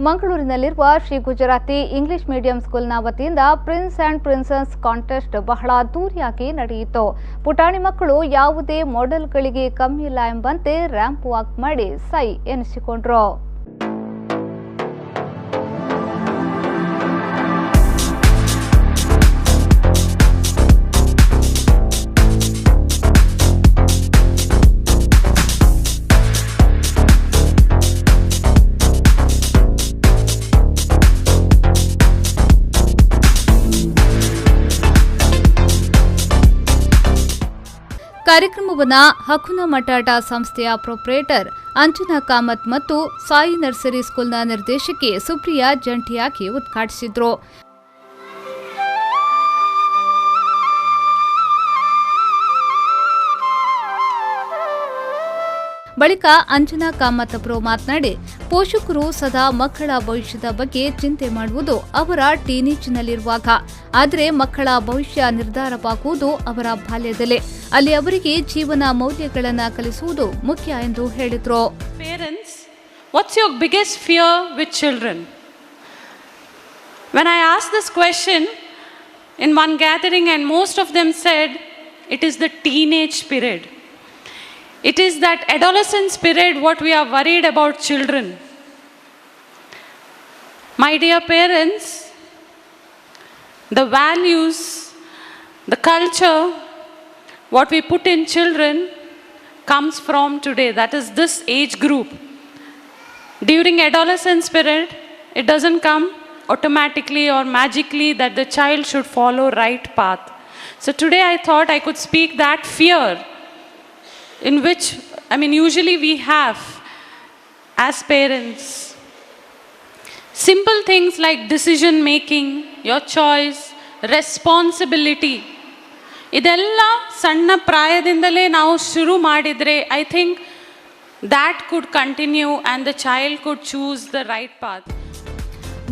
ಮಂಗಳೂರಿನಲ್ಲಿರುವ Shri Gujarati English medium ಸ್ಕೂಲ್ನ ವತಿಯಿಂದ prince and princess contest ಬಹಳ ಅದ್ದೂರಿಯಾಗಿ ನಡೆಯಿತು. ಪುಟಾಣಿ ಮಕ್ಕಳು ಯಾವುದೇ ಮಾಡೆಲ್ಗಳಿಗೆ ಕಮ್ಮಿ ಇಲ್ಲ ಎಂಬಂತೆ ರ್ಯಾಂಪ್ ವಾಕ್ ಮಾಡಿ ಸೈ ಎನಿಸಿಕೊಂಡ್ರು. ಕಾರ್ಯಕ್ರಮವನ್ನು ಹಕುನ ಮಟಾಟ ಸಂಸ್ಥೆಯ ಪ್ರೊಪ್ರೇಟರ್ ಅಂಜನಾ ಕಾಮತ್ ಮತ್ತು ಸಾಯಿ ನರ್ಸರಿ ಸ್ಕೂಲ್ನ ನಿರ್ದೇಶಕಿ ಸುಪ್ರಿಯಾ ಜಂಟಿಯಾಗಿ ಉದ್ಘಾಟಿಸಿದರು. ಬಳಿಕ ಅಂಜನಾ ಕಾಮತ್ ಅವರು ಮಾತನಾಡಿ, ಪೋಷಕರು ಸದಾ ಮಕ್ಕಳ ಭವಿಷ್ಯದ ಬಗ್ಗೆ ಚಿಂತೆ ಮಾಡುವುದು ಅವರ ಟೀನೇಜ್ನಲ್ಲಿರುವಾಗ, ಆದರೆ ಮಕ್ಕಳ ಭವಿಷ್ಯ ನಿರ್ಧಾರವಾಗುವುದು ಅವರ ಬಾಲ್ಯದಲ್ಲೇ. ಅಲ್ಲಿ ಅವರಿಗೆ ಜೀವನ ಮೌಲ್ಯಗಳನ್ನು ಕಲಿಸುವುದು ಮುಖ್ಯ ಎಂದು ಹೇಳಿದರು. Parents, what's your biggest fear with children? When I asked this question in one gathering, and most of them said it is the teenage period. It is that adolescence period what we are worried about children. My dear parents, the values, the culture, what we put in children comes from today. That is this age group. During adolescence period, it doesn't come automatically or magically that the child should follow right path. So today I thought I could speak that fear in which, usually we have as parents. Simple things like decision making, your choice, responsibility. ಇದೆಲ್ಲ ಸಣ್ಣ ಪ್ರಾಯದಿಂದಲೇ ನಾವು ಶುರು ಮಾಡಿದರೆ I think that could continue and the child could choose the right path.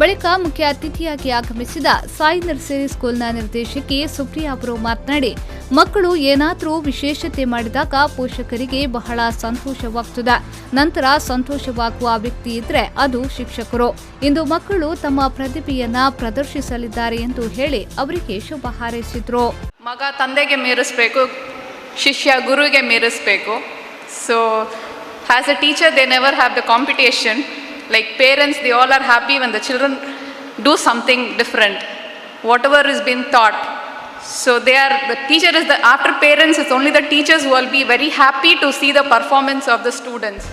ಬಳಿಕ ಮುಖ್ಯ ಅತಿಥಿಯಾಗಿ ಆಗಮಿಸಿದ Sai nursery ಸ್ಕೂಲ್ನ ನಿರ್ದೇಶಕಿ ಸುಪ್ರಿಯಾ ಅವರು ಮಾತನಾಡಿ, ಮಕ್ಕಳು ಏನಾದರೂ ವಿಶೇಷತೆ ಮಾಡಿದಾಗ ಪೋಷಕರಿಗೆ ಬಹಳ ಸಂತೋಷವಾಗುತ್ತದೆ. ನಂತರ ಸಂತೋಷವಾಗುವ ವ್ಯಕ್ತಿ ಇದ್ರೆ ಅದು ಶಿಕ್ಷಕರು. ಇಂದು ಮಕ್ಕಳು ತಮ್ಮ ಪ್ರತಿಭೆಯನ್ನ ಪ್ರದರ್ಶಿಸಲಿದ್ದಾರೆ ಎಂದು ಹೇಳಿ ಅವರಿಗೆ ಶುಭ ಹಾರೈಸಿದ್ರು. ಮಗ ತಂದೆಗೆ ಮೀರಿಸಬೇಕು, ಶಿಷ್ಯ ಗುರುವಿಗೆ ಮೀರಿಸಬೇಕು. So as a teacher they never have the competition. Like parents, they all are happy when the children do something different, whatever is been taught. So the teacher is after parents, it's only the teachers who will be very happy to see the performance of the students.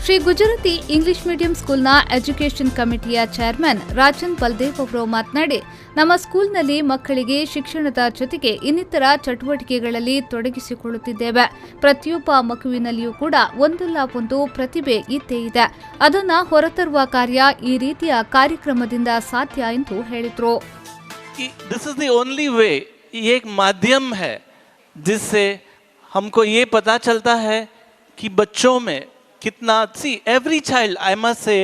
Shri Gujarati English medium ಸ್ಕೂಲ್ನ education ಕಮಿಟಿಯ chairman Rajan Baldev ಅವರು ಮಾತನಾಡಿ, ನಮ್ಮ ಸ್ಕೂಲ್ನಲ್ಲಿ ಮಕ್ಕಳಿಗೆ ಶಿಕ್ಷಣದ ಜೊತೆಗೆ ಇನ್ನಿತರ ಚಟುವಟಿಕೆಗಳಲ್ಲಿ ತೊಡಗಿಸಿಕೊಳ್ಳುತ್ತಿದ್ದೇವೆ. ಪ್ರತಿಯೊಬ್ಬ ಮಗುವಿನಲ್ಲಿಯೂ ಕೂಡ ಒಂದಲ್ಲ ಒಂದು ಪ್ರತಿಭೆ ಇದ್ದೇ ಇದೆ. ಅದನ್ನು ಹೊರತರುವ ಕಾರ್ಯ ಈ ರೀತಿಯ ಕಾರ್ಯಕ್ರಮದಿಂದ ಸಾಧ್ಯ ಎಂದು ಹೇಳಿದರು. This is the only way. ये एक माध्यम है जिससे हमको ये पता चलता है कि बच्चों में कितना, see every child, I must say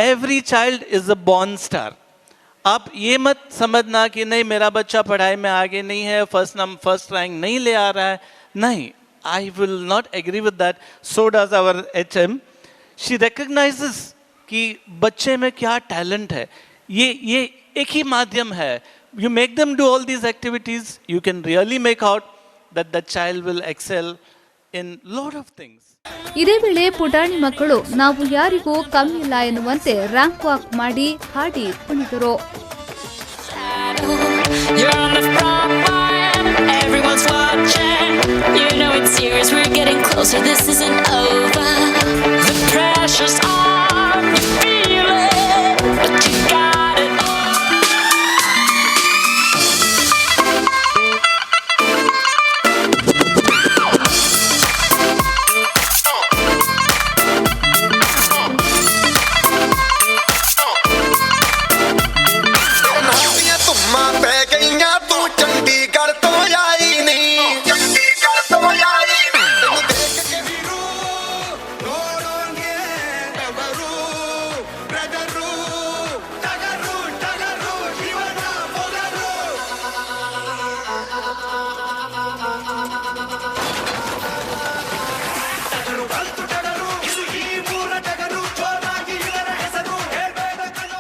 every child is a born star. आप ये मत समझना कि नहीं मेरा बच्चा पढ़ाई में आगे नहीं है, फर्स्ट रैंक नहीं ले आ रहा है. नहीं, I will not agree with that. So does our HM. She recognizes कि बच्चे में क्या टैलेंट है. ये एक ही माध्यम है. You make them do all these activities, you can really make out that the child will excel in lot of things. ಇದೇ ವೇಳೆ ಪುಟಾಣಿ ಮಕ್ಕಳು ನಾವು ಯಾರಿಗೂ ಕಮ್ಮಿ ಇಲ್ಲ ಎನ್ನುವಂತೆ ರ್ಯಾಂಪ್ ವಾಕ್ ಮಾಡಿ ಹಾಡಿ ಕುಣಿದರು.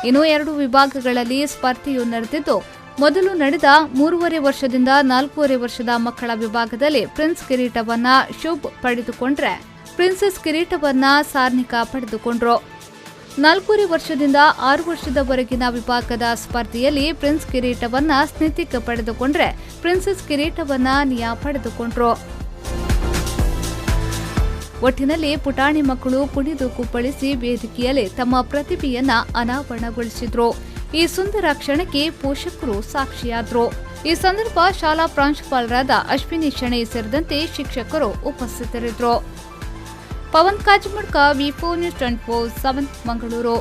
ಇನ್ನು 2 ವಿಭಾಗಗಳಲ್ಲಿ ಸ್ಪರ್ಧೆಯು ನಡೆದಿದ್ದು, ಮೊದಲು ನಡೆದ 3.5 ವರ್ಷದಿಂದ 4.5 ವರ್ಷದ ಮಕ್ಕಳ ವಿಭಾಗದಲ್ಲಿ ಪ್ರಿನ್ಸ್ ಕಿರೀಟವನ್ನ ಶುಭ್ ಪಡೆದುಕೊಂಡ್ರೆ, ಪ್ರಿನ್ಸೆಸ್ ಕಿರೀಟವನ್ನ ಸಾರ್ನಿಕಾ ಪಡೆದುಕೊಂಡ್ರು. 4.5 ವರ್ಷದಿಂದ 6 ವರ್ಷದವರೆಗಿನ ವಿಭಾಗದ ಸ್ಪರ್ಧೆಯಲ್ಲಿ ಪ್ರಿನ್ಸ್ ಕಿರೀಟವನ್ನ ಸ್ನಿತಿಕ್ ಪಡೆದುಕೊಂಡ್ರೆ, ಪ್ರಿನ್ಸೆಸ್ ಕಿರೀಟವನ್ನ ನಿಯಾ ಪಡೆದುಕೊಂಡ್ರು. ಒಟ್ಟಿನಲ್ಲಿ ಪುಟಾಣಿ ಮಕ್ಕಳು ಕುಣಿದು ಕುಪ್ಪಳಿಸಿ ವೇದಿಕೆಯಲ್ಲಿ ತಮ್ಮ ಪ್ರತಿಭೆಯನ್ನ ಅನಾವರಣಗೊಳಿಸಿದ್ರು. ಈ ಸುಂದರ ಕ್ಷಣಕ್ಕೆ ಪೋಷಕರು ಸಾಕ್ಷಿಯಾದ್ರು. ಈ ಸಂದರ್ಭ ಶಾಲಾ ಪ್ರಾಂಶುಪಾಲರಾದ ಅಶ್ವಿನಿ ಶೆಣೈ ಸೇರಿದಂತೆ ಶಿಕ್ಷಕರು ಉಪಸ್ಥಿತರಿದ್ದರು. ಪವನ್ ಕಾಜಮಡ್ಕ, ವಿ4 ನ್ಯೂಸ್ 24/7 ಮಂಗಳೂರು.